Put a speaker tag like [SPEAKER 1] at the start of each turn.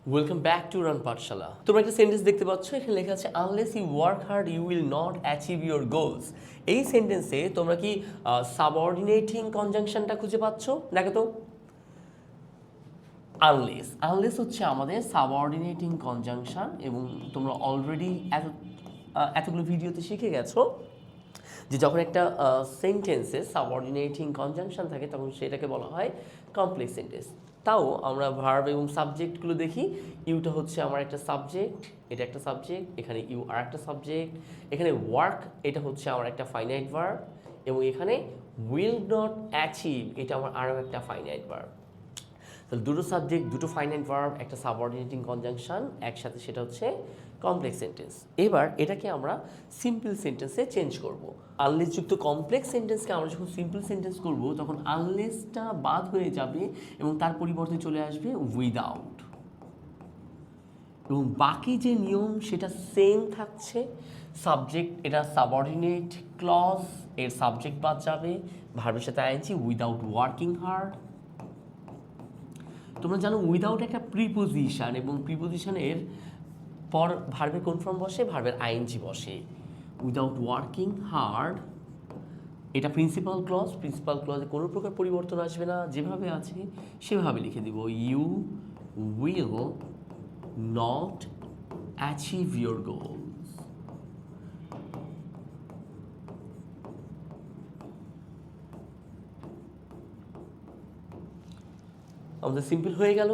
[SPEAKER 1] Welcome back to run পাঠশালা। তোমরা একটা sentence দেখতে পাচ্ছ, এখানে লেখা আছে unless you work hard you will not achieve your goals. এই সেন্টেন্সে তোমরা কি সাবঅর্ডিনেটিং কনজাংশনটা খুঁজে পাচ্ছ? দেখো তো, আনলেস আনলেস হচ্ছে আমাদের সাবঅর্ডিনেটিং কনজাংশন, এবং তোমরা অলরেডি এতগুলো ভিডিওতে শিখে গেছো যে যখন একটা সেন্টেন্সে সাবঅর্ডিনেটিং কনজাংশন থাকে তখন সেটাকে বলা হয় কমপ্লেক্স সেন্টেন্স। তাও আমরা ভার্ব এবং সাবজেক্টগুলো দেখি। ইউটা হচ্ছে আমার একটা সাবজেক্ট, এটা একটা সাবজেক্ট, এখানে ইউ আর একটা সাবজেক্ট, এখানে ওয়ার্ক এটা হচ্ছে আমার একটা ফাইনাইট ভার্ব, এবং এখানে উইল নট অ্যাচিভ এটা আমার আরও একটা ফাইনাইট ভার্ব। তাহলে দুটো সাবজেক্ট, দুটো ফাইনাইট ভার্ব, একটা সাবঅর্ডিনেটিং কনজাংশন একসাথে, সেটা হচ্ছে কমপ্লেক্স সেন্টেন্স। এবার এটাকে আমরা সিম্পল সেন্টেন্সে চেঞ্জ করব। আনলেস যুক্ত কমপ্লেক্স সেন্টেন্সকে আমরা যখন সিম্পল সেন্টেন্স করব তখন আনলেসটা বাদ হয়ে যাবে এবং তার পরিবর্তে চলে আসবে উইদাউট, এবং বাকি যে নিয়ম সেটা সেম থাকছে। সাবজেক্ট এটা সাবঅর্ডিনেট ক্লজ, এর সাবজেক্ট বাদ যাবে, ভার্বের সাথে আইএনজি, উইদাউট ওয়ার্কিং হার্ড। তোমরা জানো উইদাউট একটা প্রিপোজিশন, এবং প্রিপোজিশনের পর ভার্বের কোন ফর্ম বসে? ভার্বের আইএনজি বসে। উইদাউট ওয়ার্কিং হার্ড এটা প্রিন্সিপাল ক্লজ, প্রিন্সিপাল ক্লজে কোনো প্রকার পরিবর্তন আসবে না, যেভাবে আছে সেভাবে লিখে দিব। You will not achieve your goals. আমাদের সিম্পল হয়ে গেল।